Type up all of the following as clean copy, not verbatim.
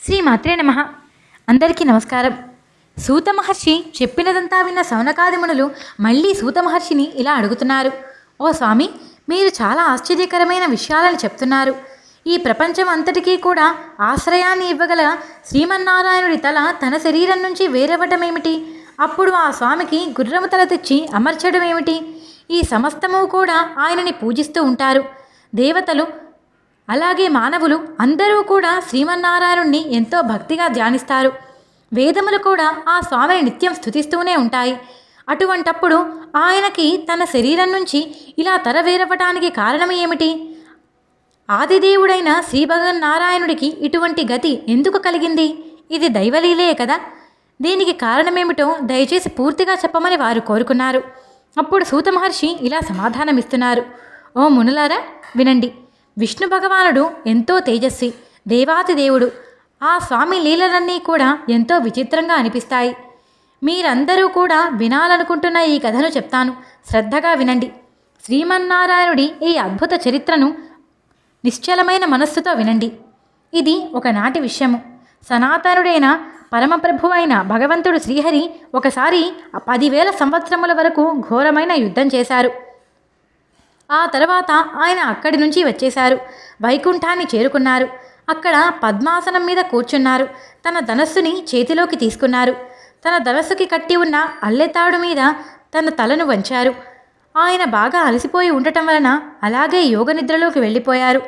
శ్రీమాత్రే నమః. అందరికీ నమస్కారం. సూత మహర్షి చెప్పినదంతా విన్న సౌనకాది మునులు మళ్ళీ సూత మహర్షిని ఇలా అడుగుతున్నారు. ఓ స్వామి, మీరు చాలా ఆశ్చర్యకరమైన విషయాలను చెప్తున్నారు. ఈ ప్రపంచం అంతటికీ కూడా ఆశ్రయాన్ని ఇవ్వగల శ్రీమన్నారాయణుడి తల తన శరీరం నుంచి వేరవటమేమిటి? అప్పుడు ఆ స్వామికి గుర్రము తల తెచ్చి అమర్చడం ఏమిటి? ఈ సమస్తము కూడా ఆయనని పూజిస్తూ ఉంటారు. దేవతలు అలాగే మానవులు అందరూ కూడా శ్రీమన్నారాయణుణ్ణి ఎంతో భక్తిగా ధ్యానిస్తారు. వేదములు కూడా ఆ స్వామిని నిత్యం స్తుతిస్తూనే ఉంటాయి. అటువంటప్పుడు ఆయనకి తన శరీరం నుంచి ఇలా తరవేరవటానికి కారణం ఏమిటి? ఆదిదేవుడైన శ్రీభగన్నారాయణుడికి ఇటువంటి గతి ఎందుకు కలిగింది? ఇది దైవలీలే కదా. దీనికి కారణమేమిటో దయచేసి పూర్తిగా చెప్పమని వారు కోరుకున్నారు. అప్పుడు సూత మహర్షి ఇలా సమాధానమిస్తున్నారు. ఓ మునులారా, వినండి. విష్ణు భగవానుడు ఎంతో తేజస్వి, దేవాతి దేవుడు. ఆ స్వామి లీలలన్నీ కూడా ఎంతో విచిత్రంగా అనిపిస్తాయి. మీరందరూ కూడా వినాలనుకుంటున్న ఈ కథను చెప్తాను, శ్రద్ధగా వినండి. శ్రీమన్నారాయణుడి ఈ అద్భుత చరిత్రను నిశ్చలమైన మనస్సుతో వినండి. ఇది ఒకనాటి విషయము. సనాతనుడైన పరమప్రభు అయిన భగవంతుడు శ్రీహరి ఒకసారి 10,000 సంవత్సరముల వరకు ఘోరమైన యుద్ధం చేశారు. ఆ తర్వాత ఆయన అక్కడి నుంచి వచ్చేశారు. వైకుంఠాన్ని చేరుకున్నారు. అక్కడ పద్మాసనం మీద కూర్చున్నారు. తన ధనస్సుని చేతిలోకి తీసుకున్నారు. తన ధనస్సుకి కట్టి ఉన్న అల్లెతాడు మీద తన తలను వంచారు. ఆయన బాగా అలసిపోయి ఉండటం వలన అలాగే యోగనిద్రలోకి వెళ్ళిపోయారు.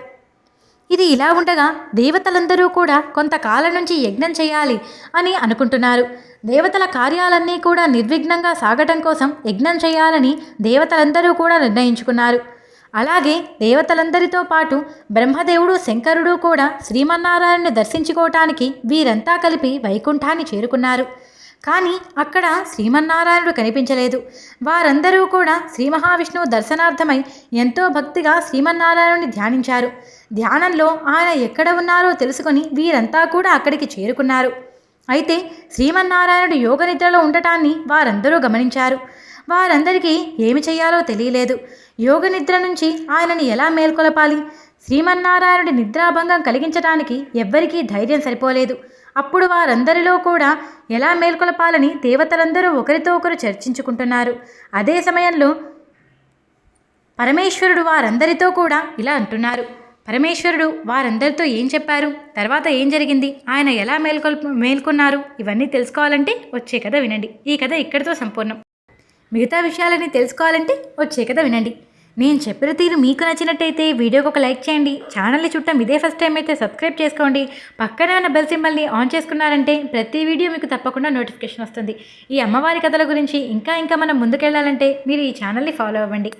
ఇది ఇలా ఉండగా దేవతలందరూ కూడా కొంతకాలం నుంచి యజ్ఞం చేయాలి అని అనుకుంటున్నారు. దేవతల కార్యాలన్నీ కూడా నిర్విఘ్నంగా సాగటం కోసం యజ్ఞం చేయాలని దేవతలందరూ కూడా నిర్ణయించుకున్నారు. అలాగే దేవతలందరితో పాటు బ్రహ్మదేవుడు, శంకరుడు కూడా శ్రీమన్నారాయణుని దర్శించుకోవటానికి వీరంతా కలిపి వైకుంఠాన్ని చేరుకున్నారు. కానీ అక్కడ శ్రీమన్నారాయణుడు కనిపించలేదు. వారందరూ కూడా శ్రీ మహావిష్ణువు దర్శనార్థమై ఎంతో భక్తిగా శ్రీమన్నారాయణుని ధ్యానించారు. ధ్యానంలో ఆయన ఎక్కడ ఉన్నారో తెలుసుకొని వీరంతా కూడా అక్కడికి చేరుకున్నారు. అయితే శ్రీమన్నారాయణుడు యోగనిద్రలో ఉండటాన్ని వారందరూ గమనించారు. వారందరికీ ఏమి చేయాలో తెలియలేదు. యోగనిద్ర నుంచి ఆయనని ఎలా మేల్కొలపాలి? శ్రీమన్నారాయణుడి నిద్రాభంగం కలిగించడానికి ఎవ్వరికీ ధైర్యం సరిపోలేదు. అప్పుడు వారందరిలో కూడా ఎలా మేల్కొలపాలని దేవతలందరూ ఒకరితో ఒకరు చర్చించుకుంటున్నారు. అదే సమయంలో పరమేశ్వరుడు వారందరితో కూడా ఇలా అంటున్నారు. పరమేశ్వరుడు వారందరితో ఏం చెప్పారు? తర్వాత ఏం జరిగింది? ఆయన ఎలా మేల్కొన్నారు? ఇవన్నీ తెలుసుకోవాలంటే వచ్చే కథ వినండి. ఈ కథ ఇక్కడితో సంపూర్ణం. మిగతా విషయాలని తెలుసుకోవాలంటే వచ్చే కథ వినండి. నేను చెప్పిన తీరు మీకు నచ్చినట్టయితే వీడియోకి ఒక లైక్ చేయండి. ఛానల్ని చుట్టం ఇదే ఫస్ట్ టైం అయితే సబ్స్క్రైబ్ చేసుకోండి. పక్కనే ఉన్న బెల్ సింబల్ని ఆన్ చేసుకున్నారంటే ప్రతి వీడియో మీకు తప్పకుండా నోటిఫికేషన్ వస్తుంది. ఈ అమ్మవారి కథల గురించి ఇంకా మనం ముందుకెళ్ళాలంటే మీరు ఈ ఛానల్ని ఫాలో అవ్వండి.